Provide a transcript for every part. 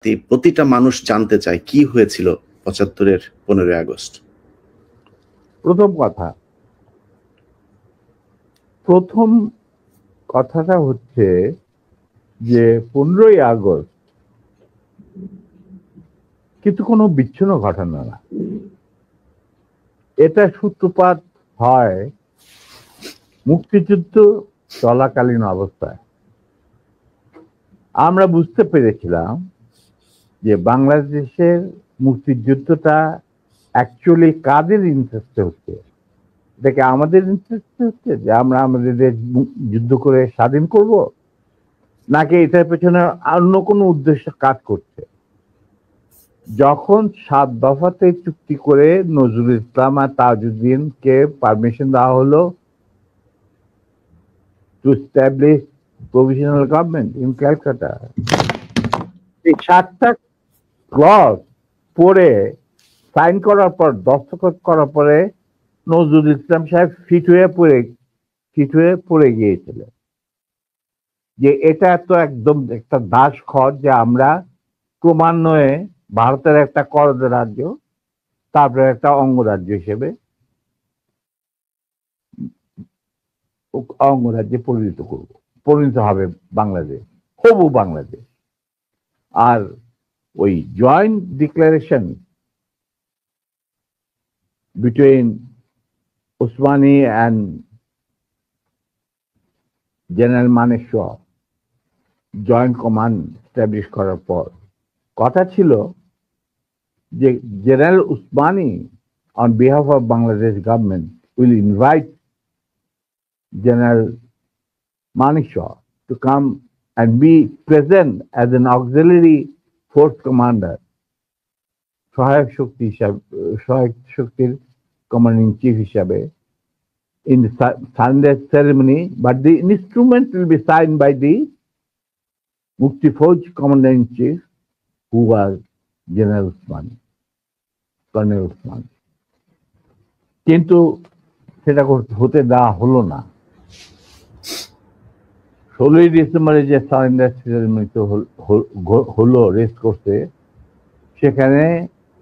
প্রতিটা মানুষ জানতে চায় কি হয়েছিল ৭৫-এর ১৫ই আগস্ট। প্রথম কথাটা হচ্ছে যে ১৫ই আগস্ট কিন্তু কোনো বিচ্ছিন্ন ঘটনা না। এটা সূত্রপাত হয় মুক্তিযুদ্ধ চলাকালীন অবস্থায়। আমরা বুঝতে পেরেছিলাম যে বাংলাদেশের মুক্তিযুদ্ধটা অ্যাকচুয়ালি কাদের ইন্টারেস্টে হচ্ছে। দেখে আমাদের ইন্টারেস্টে হচ্ছে যে আমরা আমাদের দেশ যুদ্ধ করে স্বাধীন করব, নাকি এটার পেছনে অন্য কোনো উদ্দেশ্য কাজ করছে। যখন ৭ দফাতে চুক্তি করে নজরুল ইসলাম আর তাজউদ্দিনকে পারমিশন দেওয়া হলো to establish provisional government in Calcutta, এই ৭টা ক্লজ পড়ে সাইন করার পর, দস্তখত করার পরে নজরুল ইসলাম সাহেব ফিট হয়ে পড়ে গিয়েছিলেন যে এটা তো একদম একটা দাস খত যে আমরা ক্রমান্বয়ে ভারতের একটা করদ রাজ্য, তারপরে একটা অঙ্গরাজ্য হিসেবে অঙ্গরাজ্যে পরিণত হবে বাংলাদেশ, হবু বাংলাদেশ। আর ওই joint declaration between Usmani and general Manekshaw joint command establish করার পর কথা ছিল যে general Usmani on behalf of Bangladesh government will invite General Manekshaw to come and be present as an auxiliary force commander, সহায়ক শক্তির কমান্ডিং চিফ হিসাবে in the surrender ceremony, but the instrument will be signed by the Mukti Fauj commander-in-chief, who was General Usmani, Colonel Usmani. কিন্তু সেটা হতে দেওয়া হলো না। 16ই ডিসেম্বরে যে সারেন্ডার সেরেমনি হলো রেস্ট করতে, সেখানে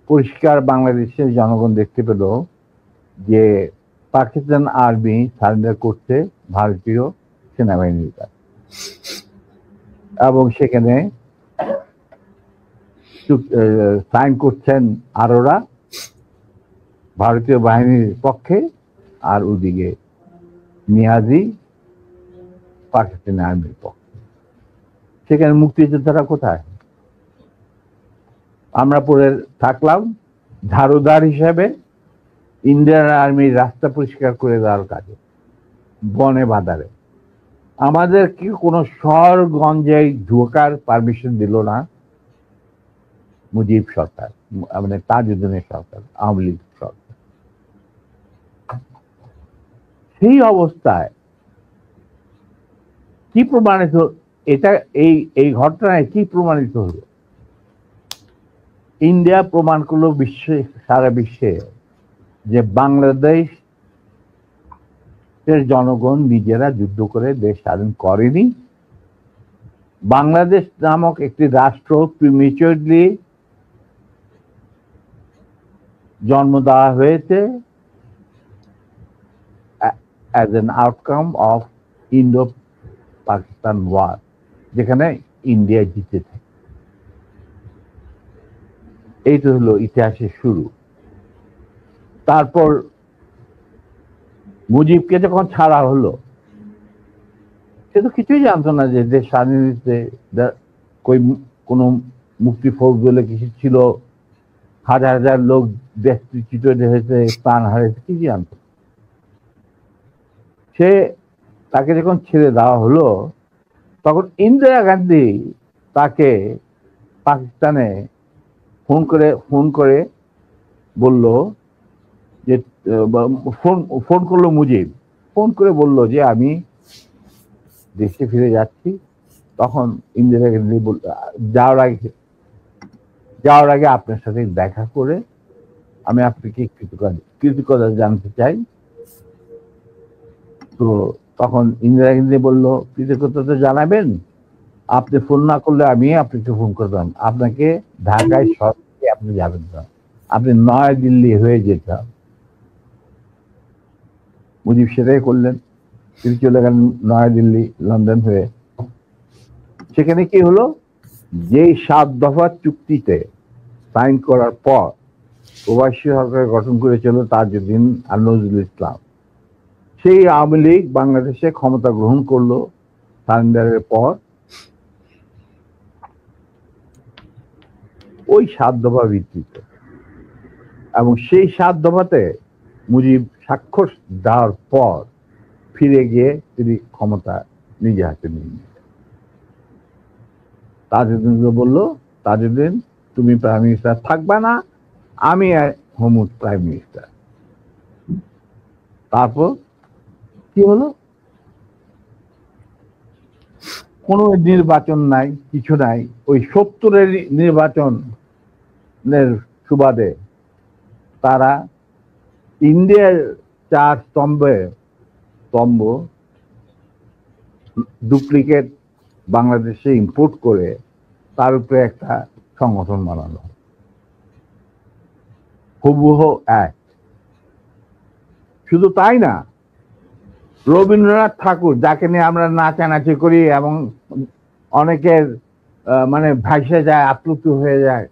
পরিষ্কার বাংলাদেশের জনগণ দেখতে পেল যে পাকিস্তান আর্মি সারেন্ডার করছে ভারতীয় সেনাবাহিনীর কাছে, এবং সেখানে সাইন করছেন আরোরা ভারতীয় বাহিনীর পক্ষে, আর ওদিকে নিয়াজি পাকিস্তানি আর্মির পক্ষে। সেখানে মুক্তিযোদ্ধারা কোথায়? আমরা পরে থাকলাম ঝাড়ুদার হিসাবে ইন্ডিয়ান আর্মির রাস্তা পরিষ্কার করে দেওয়ার কাজে, বনে বাদারে। আমাদের কি কোনো শহরগঞ্জে ঢোকার পারমিশন দিল না মুজিব সরকার, মানে তাজউদ্দিনের সরকার, আওয়ামী লীগ সরকার। সেই অবস্থায় কি প্রমাণিত, এটা এই ঘটনায় কি প্রমাণিত হলো? ইন্ডিয়া প্রমাণ করলো সারা বিশ্বে যে বাংলাদেশের জনগণ নিজেরা যুদ্ধ করে দেশ স্বাধীন করেনি। বাংলাদেশ নামক একটি রাষ্ট্র প্রিমেচুরলি জন্ম দেওয়া হয়েছে as an outcome of Indo-Pakistan war, যেখানে ইন্ডিয়া জিতেছে। এইটা হলো ইতিহাসের শুরু। তারপর মুজিবকে যখন ছাড়া হলো, সে তো কিছুই জানতো না যে দেশ স্বাধীনতে কোন মুক্তি ফৌজ বলে কিছু ছিল, হাজার হাজার লোক দেশচ্যুত হয়েছে, প্রাণ হারিয়েছে, কি জানতো। সে তাকে যখন ছেড়ে দেওয়া হলো, তখন ইন্দিরা গান্ধী তাকে পাকিস্তানে ফোন করে বলল যে, ফোন করলো মুজিব, ফোন করে বলল যে আমি দেশে ফিরে যাচ্ছি। তখন ইন্দিরা গান্ধী বলল, যাওয়ার আগে আপনার সাথে দেখা করে আমি আপনাকে কৃতজ্ঞতা জানতে চাই। তো তখন ইন্দিরা গান্ধী বলল, কৃতজ্ঞতা জানাবেন, আপনি ফোন না করলে আমি আপনাকে ফোন করতাম, আপনাকে ঢাকায় সরাসরি আপনি যাবেন না, আপনি নয়াদিল্লি হয়ে যেতাম। মুজিব সেটাই করলেন, তিনি চলে গেলেন নয়াদিল্লি, লন্ডন হয়ে। সেখানে কি হলো, যেই 7 দফা চুক্তিতে সাইন করার পর প্রবাসী সরকার গঠন করেছিল তাজউদ্দিন আর নজরুল ইসলাম, সেই আওয়ামী লীগ বাংলাদেশে ক্ষমতা গ্রহণ করলো সারেন্ডারের পর। ওই 7 দফা ভিত্তিতে, এবং সেই 7 দফাতে মুজিব স্বাক্ষর দেওয়ার পর ফিরে গিয়ে তিনি ক্ষমতা নিজে হাতে নিয়ে নিলেন। তাজউদ্দিনকে বললো, তাজউদ্দিন তুমি প্রাইম মিনিস্টার থাকবে না, আমি হমু প্রাইম মিনিস্টার। তারপর কি হলো, কোনো নির্বাচন নাই, কিছু নাই। ওই 70-এর নির্বাচনের সুবাদে তারা ইন্ডিয়ার 4 স্তম্ভ ডুপ্লিকেট বাংলাদেশে ইম্পোর্ট করে তার উপরে একটা সংগঠন বানানো, হুবহু এক। শুধু তাই না, রবীন্দ্রনাথ ঠাকুর, যাকে নিয়ে আমরা নাচানাচি করি এবং অনেকের মানে ভাসে যায়, আপ্লুত হয়ে যায়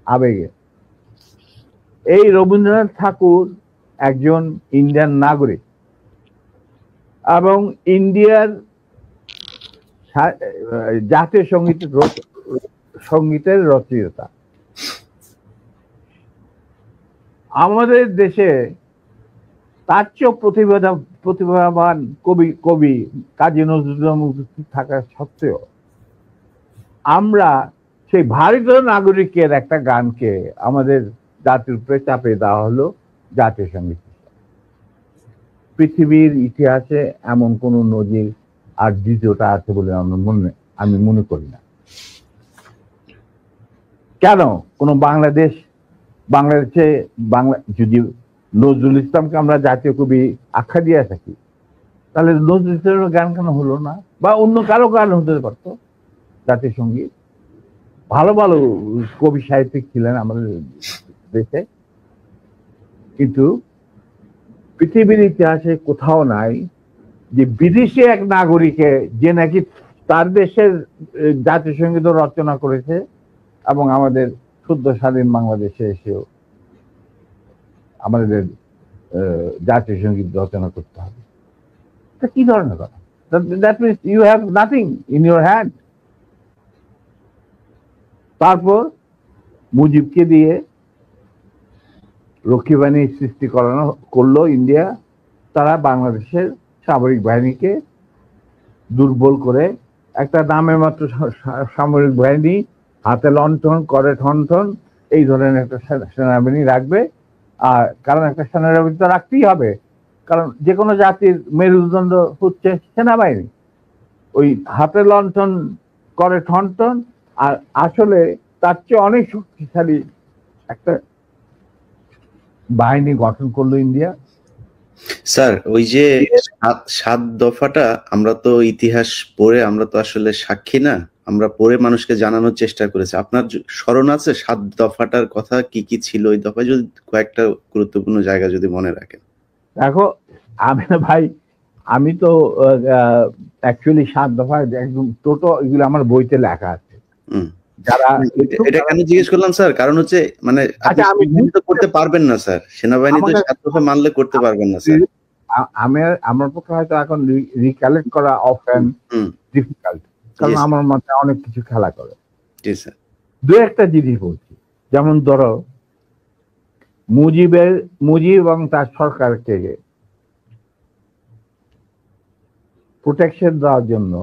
আবেগে, এই রবীন্দ্রনাথ ঠাকুর একজন ইন্ডিয়ান নাগরিক এবং ইন্ডিয়ার জাতীয় সঙ্গীতের রচয়িতা। আমাদের দেশে তার চেয়েও প্রতিভাবান কবি কাজী নজরুল থাকা সত্ত্বেও আমরা সেই ভারতীয় নাগরিকের একটা গানকে আমাদের জাতির উপরে চাপে দেওয়া হলো জাতীয় সঙ্গীত। পৃথিবীর ইতিহাসে এমন কোন নজির আর দ্বিতীয়টা আছে বলে আমি মনে করি না। কেন কোন বাংলাদেশে যদি নজরুল ইসলামকে আমরা জাতীয় কবি আখ্যা দিয়ে থাকি, তাহলে নজরুল ইসলামের গান কেন হলো না? বা অন্য কারো গান হতে পারতো জাতীয় সঙ্গীত। ভালো ভালো কবি সাহিত্যিক ছিলেন আমাদের দেশে, কিন্তু পৃথিবীর ইতিহাসে কোথাও নাই যে বিদেশি এক নাগরিকে যে নাকি তার দেশের জাতীয় সঙ্গীত রচনা করেছে এবং আমাদের শুদ্ধ স্বাধীন বাংলাদেশে এসেও আমাদের জাতীয় সঙ্গীত রচনা করতে হবে। কি ধরনের কথা? That means you have nothing in your hand. তারপর মুজিবকে দিয়ে রক্ষী বাহিনী সৃষ্টি করলো ইন্ডিয়া। তারা বাংলাদেশের সামরিক বাহিনীকে দুর্বল করে একটা নামের মাত্র সামরিক বাহিনী, হাতে লণ্ঠন, করে ঠনঠন, এই ধরনের একটা সেনাবাহিনী রাখবে। আর কারণ একটা সেনাবাহিনী তো রাখতেই হবে, কারণ যে কোনো জাতির মেরুদণ্ড হচ্ছে সেনাবাহিনী। ওই হাতে লণ্ঠন, করে ঠনঠন, আর আসলে তার চেয়ে অনেক শক্তিশালী একটা বাহিনী গঠন করলো ইন্ডিয়া। স্যার, ওই যে 7 দফাটা আমরা তো ইতিহাস পড়ে, আমরা তো আসলে সাক্ষী না, আমরা পড়ে মানুষকে জানানোর চেষ্টা করেছি। আপনার স্মরণ আছে 7 দফাটার কথা? কি কি ছিল ওই দফায়, যদি কয়েকটা গুরুত্বপূর্ণ জায়গা যদি মনে রাখেন। দেখো আমি তো অ্যাকচুয়ালি 7 দফা একদম টোটো এগুলো আমার বইতে লেখা আছে। যারা এটা কেন জিজ্ঞেস করলাম স্যার, কারণ হচ্ছে মানে আপনি তো করতে পারবেন না স্যার, সেনাবাহিনী তো 7 দফা মানলে করতে পারবেন না স্যার। আমার পক্ষে হয়তো এখন রিকালেক্ট করা অফেন ডিফিকাল্ট, কারণ আমার মাথায় অনেক কিছু খেলা করে। দু একটা জিনিস বলছি, যেমন ধরো মুজিব এবং তার সরকারকে প্রোটেকশন দেওয়ার জন্য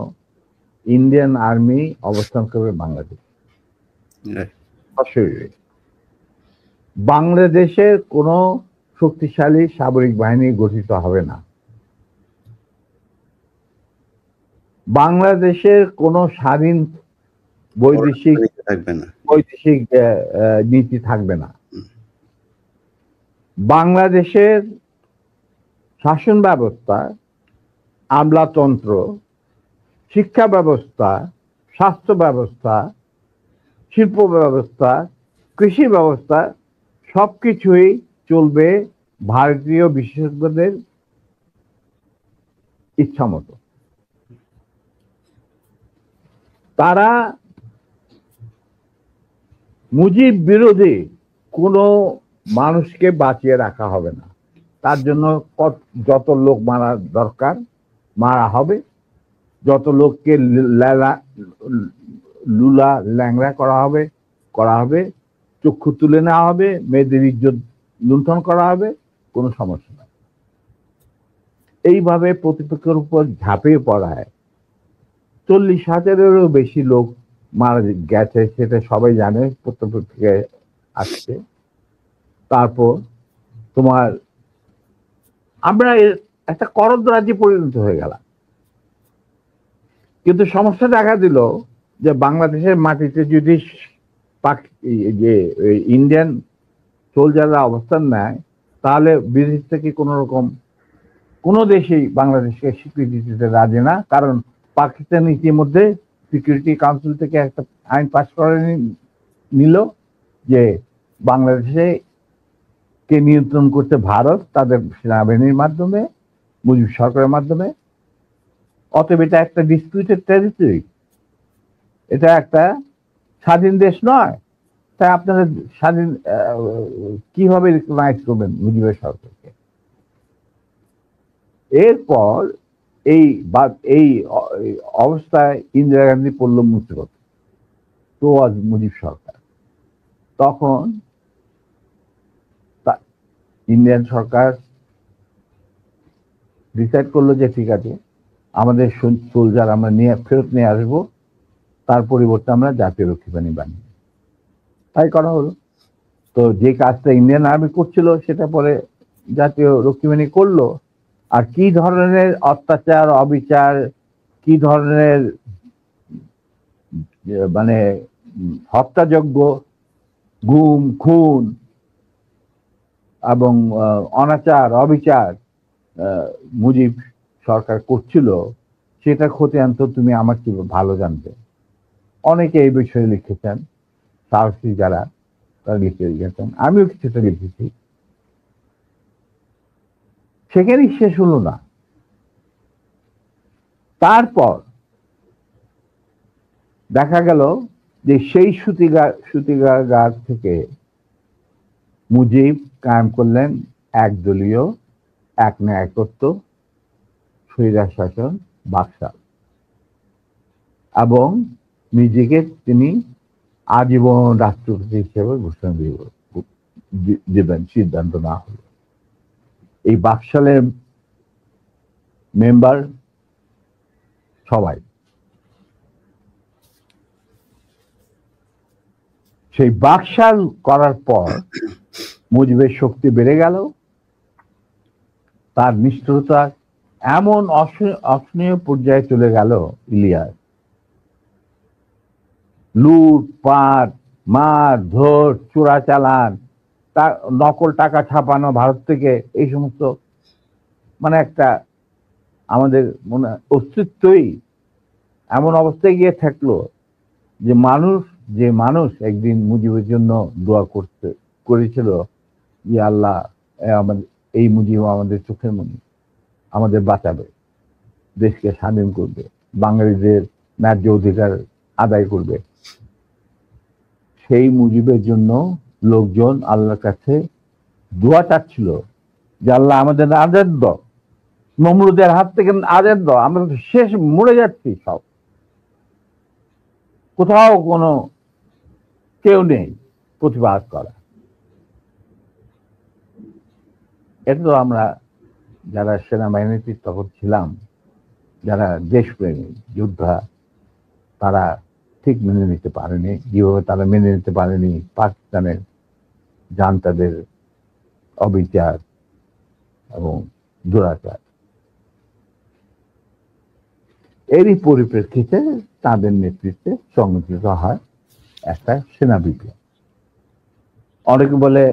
ইন্ডিয়ান আর্মি অবস্থান করবে বাংলাদেশ। বাংলাদেশের কোন শক্তিশালী সামরিক বাহিনী গঠিত হবে না। বাংলাদেশের কোন স্বাধীন বৈদেশিক নীতি থাকবে না। বাংলাদেশের শাসন ব্যবস্থা, আমলাতন্ত্র, শিক্ষা ব্যবস্থা স্বাস্থ্য ব্যবস্থা, শিল্প ব্যবস্থা, কৃষি ব্যবস্থা সবকিছুই চলবে ভারতীয় বিশেষজ্ঞদের ইচ্ছা মতো। তারা মুজিব বিরোধী কোনো মানুষকে বাঁচিয়ে রাখা হবে না। তার জন্য যত লোক মারা দরকার মারা হবে, যত লোককে লুলা ল্যাংড়া করা হবে, চক্ষু তুলে নেওয়া হবে, মেয়েদের ইজ্জত লুণ্ঠন করা হবে, কোনো সমস্যা নাই। এইভাবে প্রতিপক্ষের উপর ঝাঁপিয়ে পড়ায় 40,000-এরও বেশি লোক মারা গেছে, সেটা সবাই জানে, প্রত্যেক আসছে। তারপর তোমার আমরা একটা করদ রাজ্যে পরিণত হয়ে গেলাম। কিন্তু সমস্যা দেখা দিল যে বাংলাদেশের মাটিতে যদি যে ইন্ডিয়ান সোলজাররা অবস্থান নেয়, তাহলে বিদেশ থেকে কোনো দেশেই বাংলাদেশকে স্বীকৃতি দিতে রাজি না। কারণ পাকিস্তান ইতিমধ্যে সিকিউরিটি কাউন্সিল থেকে একটা আইন পাস করে নিল যে বাংলাদেশে কে নিয়ন্ত্রণ করতে ভারত, তাদের সেনাবাহিনীর মাধ্যমে, মুজিব সরকারের মাধ্যমে। অতএব এটা একটা ডিসপিউটেড টেরিটরি, এটা একটা স্বাধীন দেশ নয়। তাই আপনারা স্বাধীন কিভাবে রিকগনাইজ করবেন মুজিবের সরকারকে? এরপর এই অবস্থায় ইন্দিরা গান্ধী পড়ল মুসিবত, তো আজ মুজিব সরকার। তখন ইন্ডিয়ান সরকার ডিসাইড করলো যে ঠিক আছে, আমাদের সোলজার আমরা ফেরত নিয়ে আসবো, তার পরিবর্তে আমরা জাতীয় রক্ষী বাহিনী বানিয়ে, তাই করা হলো। তো যে কাজটা ইন্ডিয়ান আর্মি করছিল সেটা পরে জাতীয় রক্ষী বাহিনী করলো। আর কি ধরনের অত্যাচার, অবিচার, কি ধরনের মানে হত্যাযজ্ঞ, গুম খুন এবং অনাচার অবিচার মুজিব সরকার করছিল, সেটা খতিয়ান তো তুমি আমার কি ভালো জানবে। অনেকে এই বিষয়ে লিখেছেন, সাহসী যারা তারা লিখে গেছেন, আমিও কিছুটা লিখেছি। সেখানেই শেষ হলো না। তারপর দেখা গেল যে সেই সুতিগার থেকে মুজিব কায়েম করলেন একদলীয় এক ন্যায়কত্ব স্বৈরাচার শাসন বাকশাল, এবং নিজেকে তিনি আজীবন রাষ্ট্রপতি হিসেবে ঘোষণা দেবেন সিদ্ধান্ত না হলো। এই বাকশালের মেম্বার সবাই, সেই বাকশাল করার পর মুজিবের শক্তি বেড়ে গেল, তার নিষ্ঠুরতা এমন অসহনীয় পর্যায়ে চলে গেল। ইলিয়াস লুটপাট, মার ধর, চোরাচালান, নকল টাকা ছাপানো ভারত থেকে, এই সমস্ত মানে একটা আমাদের মনে অস্তিত্বই এমন অবস্থায় গিয়ে থাকলো যে মানুষ একদিন মুজিবের জন্য দোয়া করেছিল যে আল্লাহ এই মুজিব আমাদের চোখের মনি, আমাদের বাঁচাবে, দেশকে স্বাধীন করবে, বাঙালিদের ন্যায্য অধিকার আদায় করবে। সেই মুজিবের জন্য লোকজন আল্লাহর কাছে দোয়া চাচ্ছিল যে আল্লাহ আমাদের আজাদ দাও, নমরুদের হাত থেকে আজাদ দাও, আমরা তো শেষ মরে যাচ্ছি, সব কোথাও কোনো কেউ নেই প্রতিবাদ করা। এটা তো আমরা যারা সেনাবাহিনীতে তখন ছিলাম, যারা দেশপ্রেমী যোদ্ধা, তারা ঠিক মেনে নিতে পারেনি। যেভাবে তারা মেনে নিতে পারেনি পাকিস্তানের জান্তাদের অবিচার এবং দুরাচার। এরই পরিপ্রেক্ষিতে তাদের নেতৃত্বে সংগঠিত হয় একটা সেনা বিপ্লব। অনেকে বলে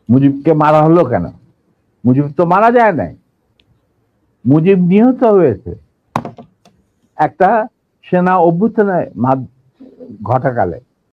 মুজিবকে মারা হলো কেন? মুজিব তো মারা যায় নাই, মুজিব নিহত হয়েছে। একটা সেনা অভ্যুত্থানে ঘটাকালে